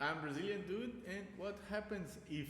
I'm Brazilian dude, and what happens if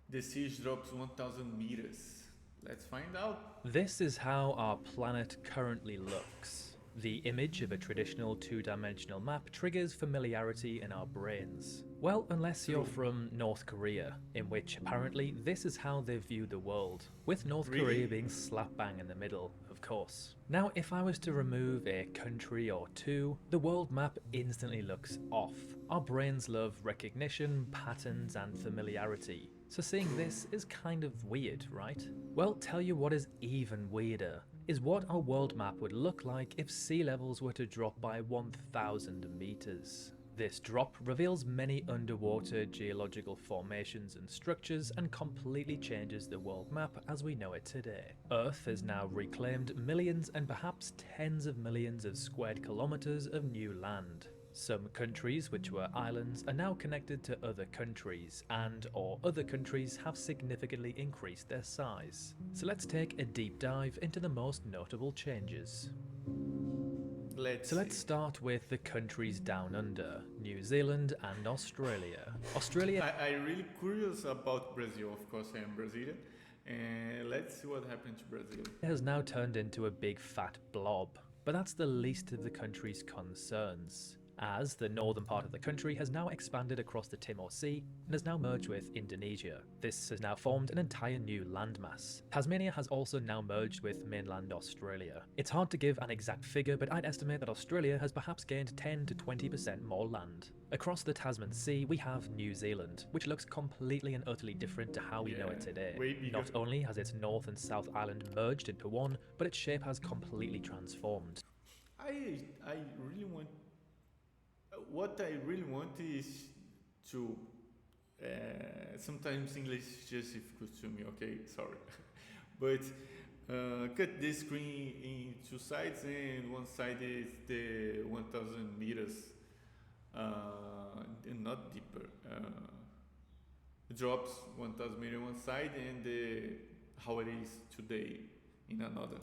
the siege drops 1,000 meters? Let's find out. This is how our planet currently looks. The image of a traditional two-dimensional map triggers familiarity in our brains. Well, unless you're True. from North Korea, in which apparently this is how they view the world, with North Korea Really? being slap bang in the middle, of course. Now, if I was to remove a country or two, the world map instantly looks off. Our brains love recognition, patterns, and familiarity. So seeing this is kind of weird, right? Well, tell you what is even weirder, is what our world map would look like if sea levels were to drop by 1,000 meters. This drop reveals many underwater geological formations and structures and completely changes the world map as we know it today. Earth has now reclaimed millions and perhaps tens of millions of squared kilometers of new land. Some countries which were islands are now connected to other countries or other countries have significantly increased their size. So let's take a deep dive into the most notable changes. Let's So let's see. start with the countries down under, New Zealand and Australia. Australia I really curious about Brazil. Of course, I am Brazilian, and let's see what happened to Brazil. has now turned into a big fat blob, but that's the least of the country's concerns, as the northern part of the country has now expanded across the Timor Sea and has now merged with Indonesia. This has now formed an entire new landmass. Tasmania has also now merged with mainland Australia. It's hard to give an exact figure, but I'd estimate that Australia has perhaps gained 10 to 20% more land. Across the Tasman Sea, we have New Zealand, which looks completely and utterly different to how we know it today. Way bigger. Not only has its North and South Island merged into one, but its shape has completely transformed. I really want. What I really want is to. Sometimes English is just difficult to me. Okay, sorry, but cut this screen in two sides, and one side is the 1,000 meters, and not deeper. Drops 1,000 meters one side, and how it is today in another.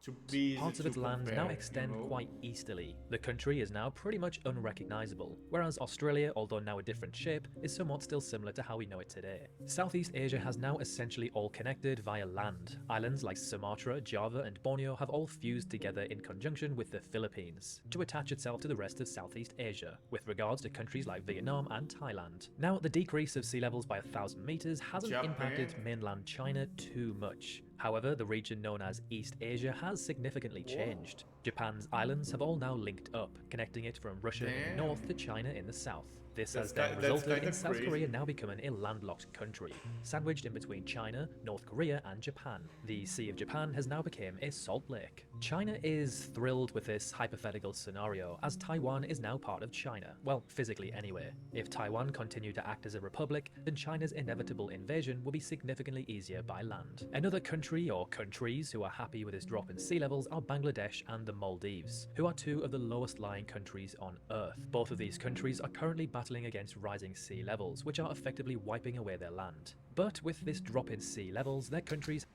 To be easy Parts of to its land compare, now extend you know? quite easterly. The country is now pretty much unrecognisable, whereas Australia, although now a different shape, is somewhat still similar to how we know it today. Southeast Asia has now essentially all connected via land. Islands like Sumatra, Java and Borneo have all fused together in conjunction with the Philippines to attach itself to the rest of Southeast Asia, with regards to countries like Vietnam and Thailand. Now, the decrease of sea levels by 1,000 meters hasn't Japan. impacted mainland China too much. However, the region known as East Asia has significantly changed. Japan's islands have all now linked up, connecting it from Russia in the Damn. north to China in the south. This That's has then ki- that's resulted kinda in South crazy. Korea now becoming a landlocked country, sandwiched in between China, North Korea and Japan. The Sea of Japan has now become a salt lake. China is thrilled with this hypothetical scenario, as Taiwan is now part of China. Well, physically anyway. If Taiwan continued to act as a republic, then China's inevitable invasion will be significantly easier by land. Another country or countries who are happy with this drop in sea levels are Bangladesh and the Maldives, who are two of the lowest lying countries on Earth. Both of these countries are currently battling against rising sea levels, which are effectively wiping away their land. But with this drop in sea levels, their countries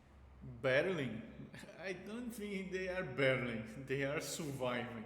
Battling. I don't think they are battling. They are surviving.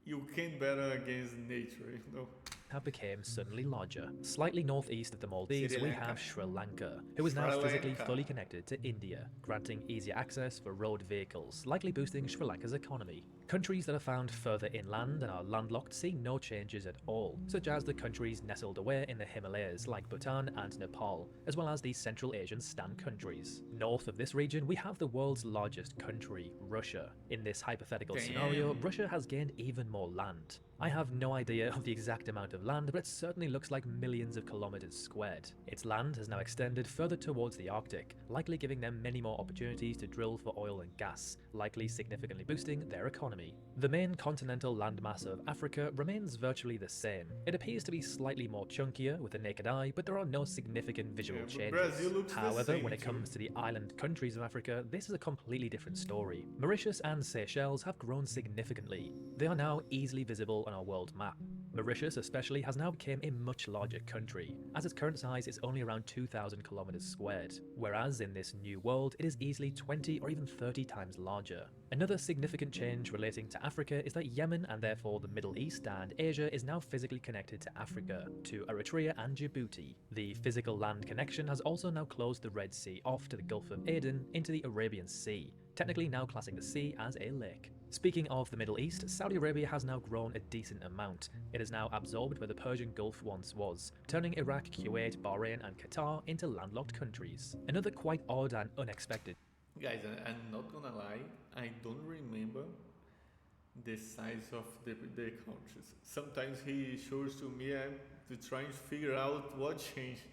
You can't battle against nature, you know. have become suddenly larger. Slightly northeast of the Maldives, Sri we Lanka. have Sri Lanka, who is now Sri physically Lanka. fully connected to India, granting easier access for road vehicles, likely boosting Sri Lanka's economy. Countries that are found further inland and are landlocked see no changes at all, such as the countries nestled away in the Himalayas like Bhutan and Nepal, as well as the Central Asian Stan countries. North of this region, we have the world's largest country, Russia. In this hypothetical Damn. scenario, Russia has gained even more land. I have no idea of the exact amount of land, but it certainly looks like millions of kilometers squared. Its land has now extended further towards the Arctic, likely giving them many more opportunities to drill for oil and gas, likely significantly boosting their economy. The main continental landmass of Africa remains virtually the same. It appears to be slightly more chunkier with the naked eye, but there are no significant visual Yeah, but changes. Brazil looks the However, same when it too. comes to the island countries of Africa, this is a completely different story. Mauritius and Seychelles have grown significantly. They are now easily visible on our world map. Mauritius especially has now become a much larger country, as its current size is only around 2,000 kilometers squared, whereas in this new world it is easily 20 or even 30 times larger. Another significant change relating to Africa is that Yemen, and therefore the Middle East and Asia, is now physically connected to Africa, to Eritrea and Djibouti. The physical land connection has also now closed the Red Sea off to the Gulf of Aden into the Arabian Sea, technically now classing the sea as a lake. Speaking of the Middle East, Saudi Arabia has now grown a decent amount. It is now absorbed where the Persian Gulf once was, turning Iraq, Kuwait, Bahrain and Qatar into landlocked countries. Another quite odd and unexpected. Guys, I'm not gonna lie, I don't remember the size of the countries. Sometimes he shows to me to try and figure out what changed.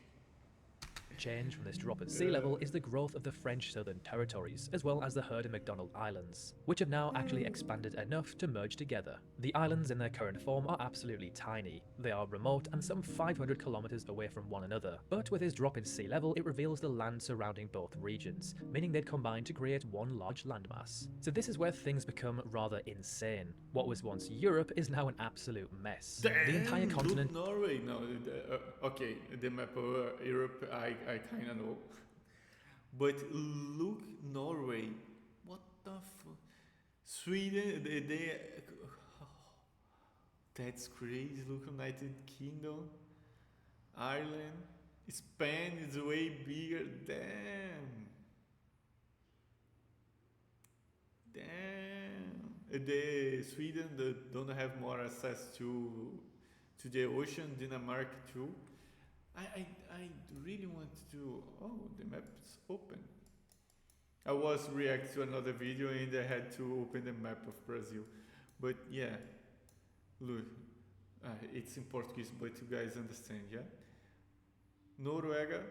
Change from this drop at sea level is the growth of the French Southern Territories, as well as the Heard and MacDonald Islands, which have now actually expanded enough to merge together. The islands in their current form are absolutely tiny. They are remote and some 500 kilometers away from one another, but with his drop in sea level it reveals the land surrounding both regions, meaning they'd combine to create one large landmass. So this is where things become rather insane. What was once Europe is now an absolute mess. Damn, the entire continent. Look Norway. No, okay, the map of Europe I kind of know, but look Norway. What the fuck? Sweden, that's crazy. Look, United Kingdom, Ireland, Spain is way bigger. Damn. The Sweden don't have more access to the ocean. Denmark too. I really want to. Oh, the map's open. I was react to another video and I had to open the map of Brazil, but yeah, look, it's in Portuguese, but you guys understand, yeah? Noruega,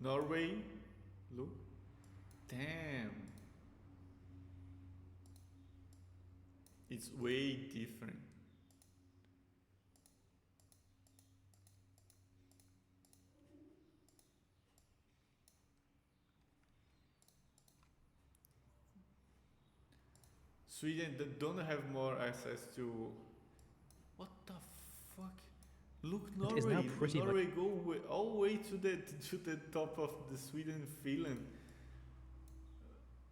Norway, look, damn, it's way different. Sweden don't have more access to. What the fuck? Look, It is now Norway. pretty Norway go all the way to the top of the Sweden, Finland.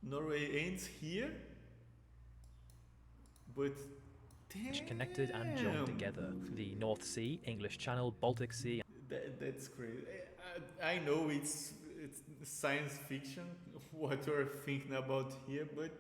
Norway ends here, but damn. connected and joined together. The North Sea, English Channel, Baltic Sea. That's crazy. I know it's science fiction what you're thinking about here, but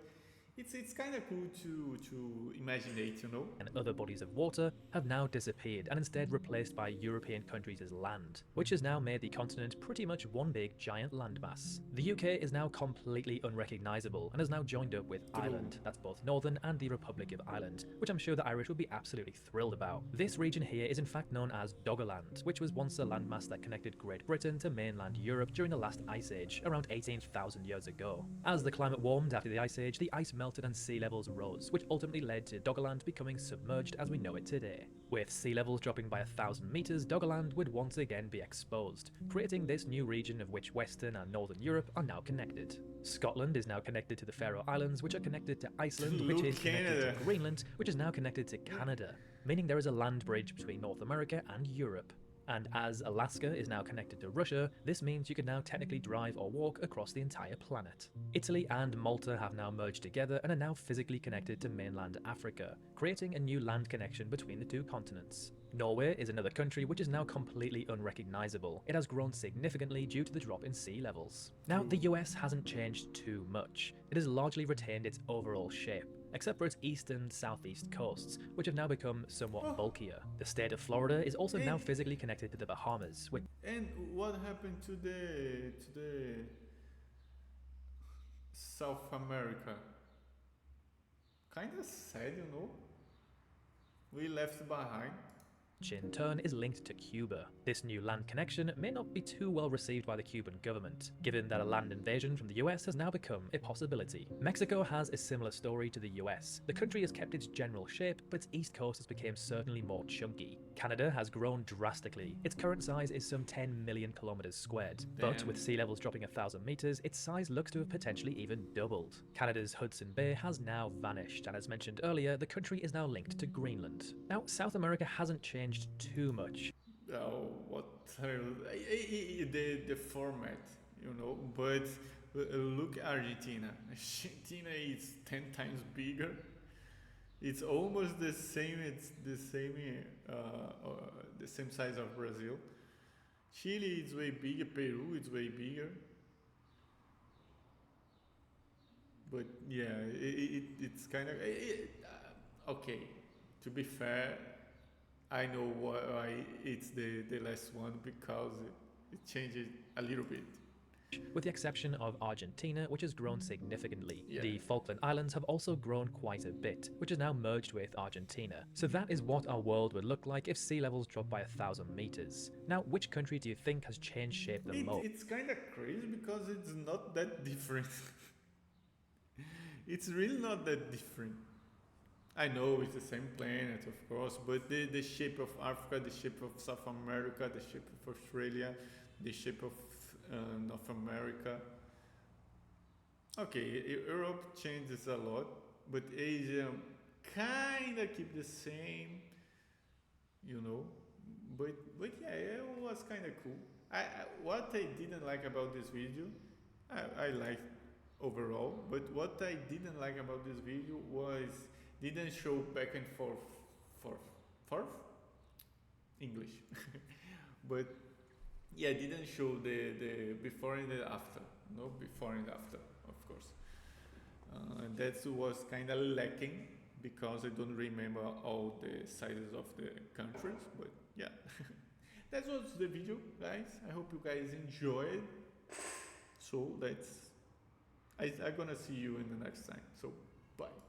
it's kind of cool to imaginate, you know. And other bodies of water have now disappeared and instead replaced by European countries as land, which has now made the continent pretty much one big giant landmass. The UK is now completely unrecognisable and has now joined up with Ireland, that's both Northern and the Republic of Ireland, which I'm sure the Irish will be absolutely thrilled about. This region here is in fact known as Doggerland, which was once a landmass that connected Great Britain to mainland Europe during the last ice age, around 18,000 years ago. As the climate warmed after the ice age, the ice melted and sea levels rose, which ultimately led to Doggerland becoming submerged as we know it today. With sea levels dropping by 1,000 meters, Doggerland would once again be exposed, creating this new region of which Western and Northern Europe are now connected. Scotland is now connected to the Faroe Islands, which are connected to Iceland, which is connected to Greenland, which is now connected to Canada, meaning there is a land bridge between North America and Europe. And as Alaska is now connected to Russia, this means you can now technically drive or walk across the entire planet. Italy and Malta have now merged together and are now physically connected to mainland Africa, creating a new land connection between the two continents. Norway is another country which is now completely unrecognisable. It has grown significantly due to the drop in sea levels. Now, the US hasn't changed too much. It has largely retained its overall shape, except for its east and southeast coasts, which have now become somewhat bulkier. The state of Florida is also now physically connected to the Bahamas, which. And what happened to the South America? Kind of sad, you know. We left behind. which in turn is linked to Cuba. This new land connection may not be too well received by the Cuban government, given that a land invasion from the US has now become a possibility. Mexico has a similar story to the US. The country has kept its general shape, but its east coast has become certainly more chunky. Canada has grown drastically. Its current size is some 10 million kilometers squared, but Damn. with sea levels dropping 1,000 meters, its size looks to have potentially even doubled. Canada's Hudson Bay has now vanished, and as mentioned earlier, the country is now linked to Greenland. Now, South America hasn't changed too much. Oh, what the format, you know. But look, Argentina. Argentina is 10 times bigger. It's almost the same. It's the same size of Brazil. Chile is way bigger. Peru is way bigger. But yeah, it's kind of okay. To be fair, I know why it's the last one because it changes a little bit. With the exception of Argentina, which has grown significantly. Yeah. The Falkland Islands have also grown quite a bit, which is now merged with Argentina. So that is what our world would look like if sea levels dropped by 1,000 meters. Now, which country do you think has changed shape the most? It's kind of crazy because it's not that different. It's really not that different. I know it's the same planet, of course, but the shape of Africa, the shape of South America, the shape of Australia, the shape of North America. Okay, Europe changes a lot, but Asia kind of keep the same, you know. But yeah, it was kind of cool. What I didn't like about this video, I liked overall, but what I didn't like about this video was didn't show back and forth English, but yeah, didn't show the before and the after. No, before and after, of course. That was kind of lacking because I don't remember all the sizes of the countries. But yeah, that was the video, guys. I hope you guys enjoyed. So I'm gonna see you in the next time. So bye.